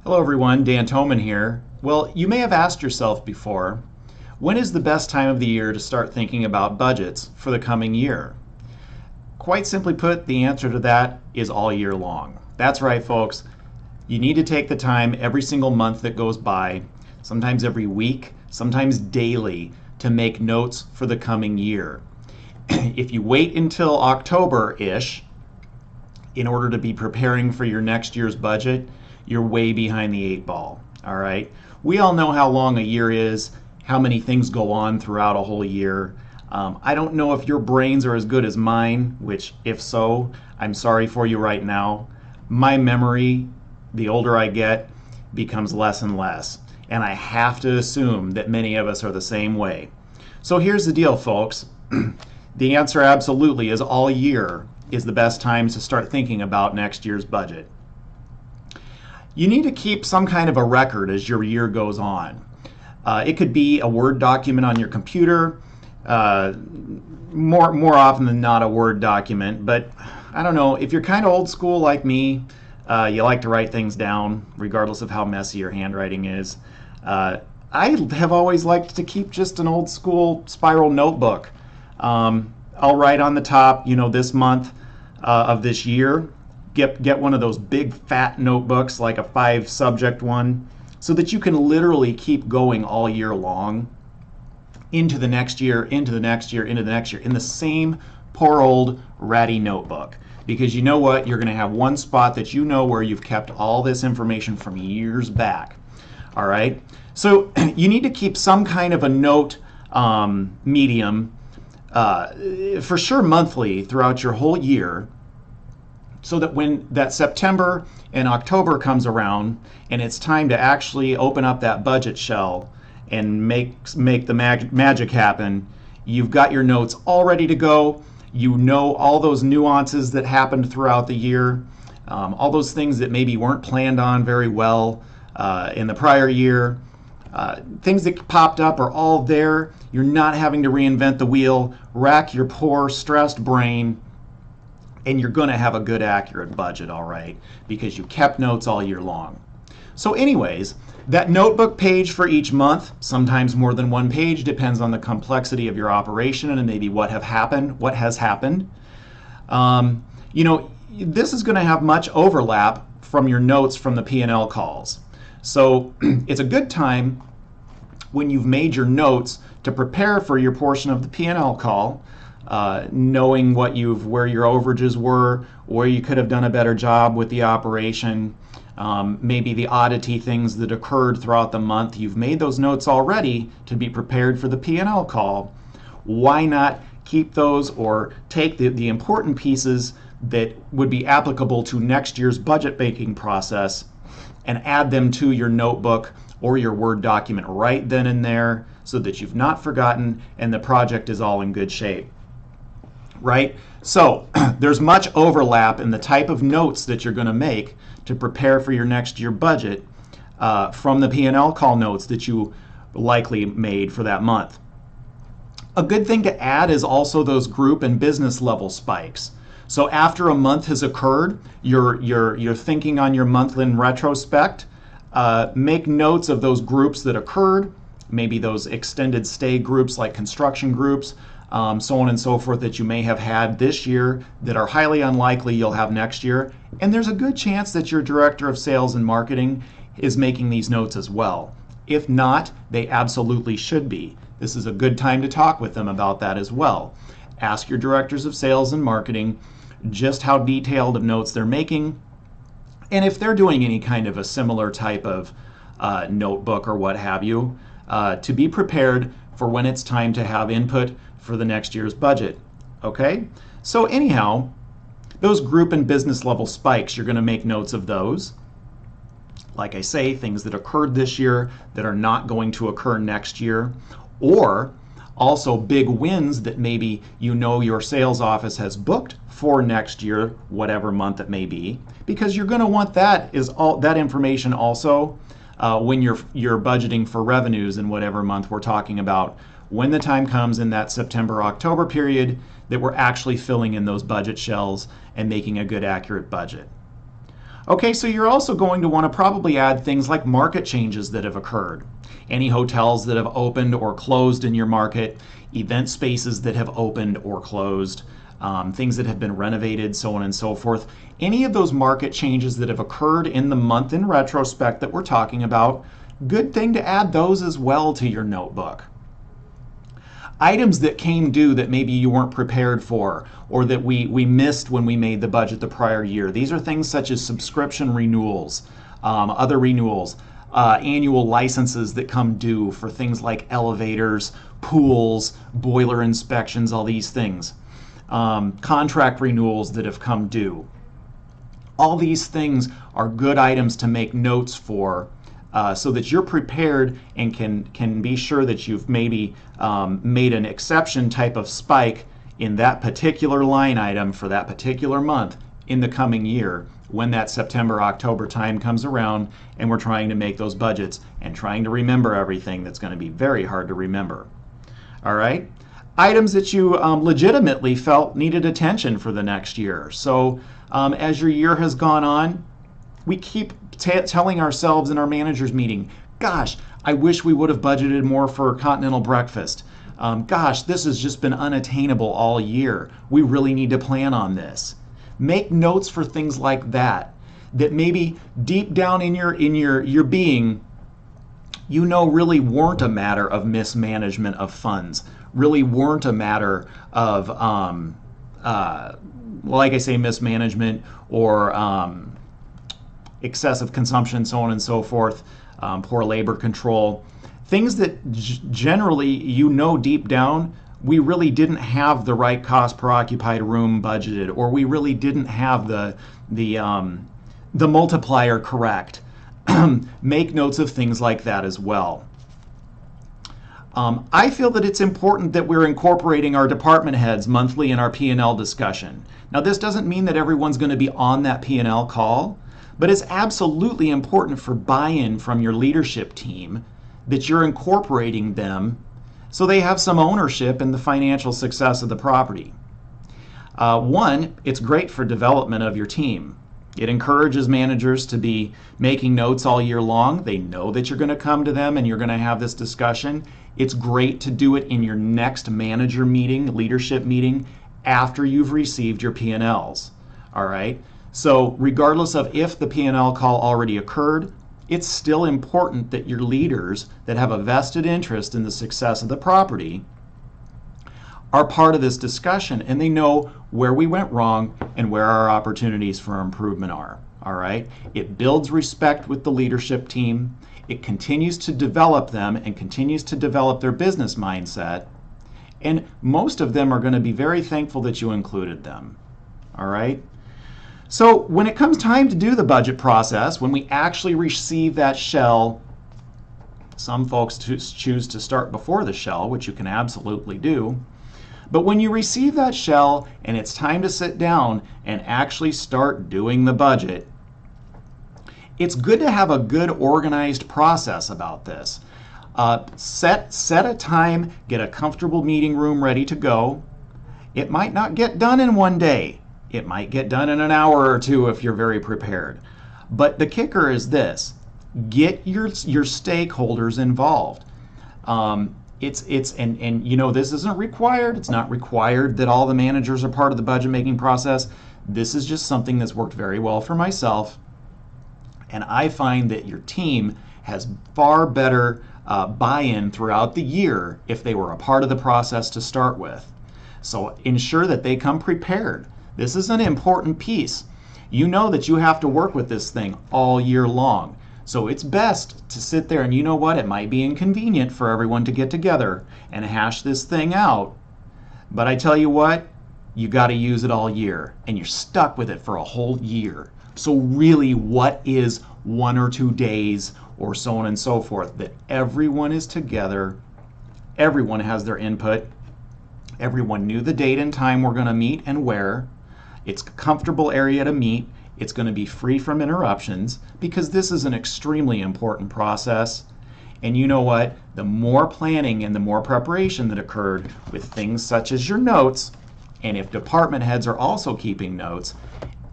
Hello everyone, Dan Toman here. Well, you may have asked yourself before, when is the best time of the year to start thinking about budgets for the coming year? Quite simply put, the answer to that is all year long. That's right, folks. You need to take the time every single month that goes by, sometimes every week, sometimes daily, to make notes for the coming year. If you wait until October-ish in order to be preparing for your next year's budget, you're way behind the eight ball. All right. We all know how long a year is, how many things go on throughout a whole year. I don't know if your brains are as good as mine, which if so, I'm sorry for you right now. My memory, the older I get, becomes less and less. And I have to assume that many of us are the same way. So here's the deal, folks. The answer absolutely is all year is the best time to start thinking about next year's budget. You need to keep some kind of a record as your year goes on. It could be a Word document on your computer, more often than not a Word document, but I don't know, if you're kind of old school like me, you like to write things down regardless of how messy your handwriting is. I have always liked to keep just an old school spiral notebook. I'll write on the top, this month of this year. Get one of those big fat notebooks, like a 5-subject one, so that you can literally keep going all year long into the next year, into the next year, into the next year in the same poor old ratty notebook. Because you know what? You're going to have one spot that you know where you've kept all this information from years back. All right? So you need to keep some kind of a note medium, for sure monthly throughout your whole year, so that when that September and October comes around and it's time to actually open up that budget shell and make the magic happen, you've got your notes all ready to go. You know all those nuances that happened throughout the year, all those things that maybe weren't planned on very well in the prior year. Things that popped up are all there. You're not having to reinvent the wheel, rack your poor, stressed brain, and you're going to have a good, accurate budget, all right, because you kept notes all year long. So anyways, that notebook page for each month, sometimes more than one page, depends on the complexity of your operation and maybe what has happened. This is going to have much overlap from your notes from the P&L calls. So it's a good time when you've made your notes to prepare for your portion of the P&L call, knowing where your overages were, where you could have done a better job with the operation, maybe the oddity things that occurred throughout the month. You've made those notes already to be prepared for the P&L call. Why not keep those, or take the important pieces that would be applicable to next year's budget making process and add them to your notebook or your Word document right then and there, so that you've not forgotten and the project is all in good shape. Right? So there's much overlap in the type of notes that you're going to make to prepare for your next year budget from the P&L call notes that you likely made for that month. A good thing to add is also those group and business level spikes. So after a month has occurred, you're thinking on your month in retrospect, make notes of those groups that occurred, maybe those extended stay groups like construction groups, so on and so forth, that you may have had this year that are highly unlikely you'll have next year. And there's a good chance that your director of sales and marketing is making these notes as well. If not, they absolutely should be. This is a good time to talk with them about that as well. Ask your directors of sales and marketing just how detailed of notes they're making, and if they're doing any kind of a similar type of notebook or what have you, to be prepared for when it's time to have input for the next year's budget. Okay? So anyhow, those group and business level spikes, you're going to make notes of those. Like I say, things that occurred this year that are not going to occur next year, or also big wins that maybe your sales office has booked for next year, whatever month it may be, because you're going to want that information also when you're budgeting for revenues in whatever month we're talking about, when the time comes in that September-October period that we're actually filling in those budget shells and making a good, accurate budget. Okay, so you're also going to want to probably add things like market changes that have occurred. Any hotels that have opened or closed in your market, event spaces that have opened or closed, things that have been renovated, so on and so forth. Any of those market changes that have occurred in the month in retrospect that we're talking about, good thing to add those as well to your notebook. Items that came due that maybe you weren't prepared for or that we missed when we made the budget the prior year. These are things such as subscription renewals, other renewals, annual licenses that come due for things like elevators, pools, boiler inspections, all these things. Contract renewals that have come due. All these things are good items to make notes for so that you're prepared and can be sure that you've maybe made an exception type of spike in that particular line item for that particular month in the coming year when that September, October time comes around and we're trying to make those budgets and trying to remember everything that's going to be very hard to remember. All right? Items that you legitimately felt needed attention for the next year. So as your year has gone on, we keep telling ourselves in our managers meeting, gosh, I wish we would have budgeted more for continental breakfast. Gosh, this has just been unattainable all year. We really need to plan on this. Make notes for things like that maybe deep down in your being, you know, really weren't a matter of mismanagement of funds, really weren't a matter of, like I say, mismanagement or excessive consumption, so on and so forth, poor labor control. Things that generally, you know, deep down, we really didn't have the right cost per occupied room budgeted, or we really didn't have the multiplier correct. Make notes of things like that as well. I feel that it's important that we're incorporating our department heads monthly in our P&L discussion. Now, this doesn't mean that everyone's going to be on that P&L call, but it's absolutely important for buy-in from your leadership team that you're incorporating them so they have some ownership in the financial success of the property. One, it's great for development of your team. It encourages managers to be making notes all year long. They know that you're going to come to them and you're going to have this discussion. It's great to do it in your next manager meeting, leadership meeting, after you've received your P&Ls. All right? So regardless of if the P&L call already occurred, it's still important that your leaders that have a vested interest in the success of the property are part of this discussion and they know where we went wrong and where our opportunities for improvement are. All right? It builds respect with the leadership team. It continues to develop them and continues to develop their business mindset. And most of them are going to be very thankful that you included them. All right? So when it comes time to do the budget process, when we actually receive that shell, some folks choose to start before the shell, which you can absolutely do. But when you receive that shell and it's time to sit down and actually start doing the budget, it's good to have a good organized process about this. Set a time, get a comfortable meeting room ready to go. It might not get done in one day. It might get done in an hour or two if you're very prepared. But the kicker is this: get your stakeholders involved. And you know, this isn't required. It's not required that all the managers are part of the budget making process. This is just something that's worked very well for myself. And I find that your team has far better buy-in throughout the year if they were a part of the process to start with. So ensure that they come prepared. This is an important piece. You know that you have to work with this thing all year long. So it's best to sit there and, you know what, it might be inconvenient for everyone to get together and hash this thing out. But I tell you what, you got to use it all year and you're stuck with it for a whole year. So really, what is 1 or 2 days or so on and so forth that everyone is together, everyone has their input, everyone knew the date and time we're going to meet and where. It's a comfortable area to meet. It's going to be free from interruptions because this is an extremely important process. And you know what? The more planning and the more preparation that occurred with things such as your notes, and if department heads are also keeping notes,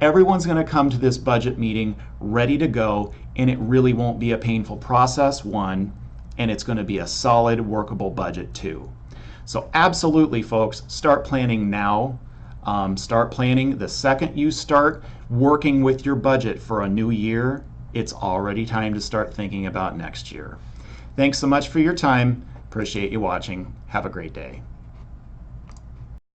Everyone's going to come to this budget meeting ready to go, and it really won't be a painful process, one, and it's going to be a solid, workable budget, two. So absolutely, folks, start planning now. Start planning the second you start working with your budget for a new year. It's already time to start thinking about next year. Thanks so much for your time. Appreciate you watching. Have a great day.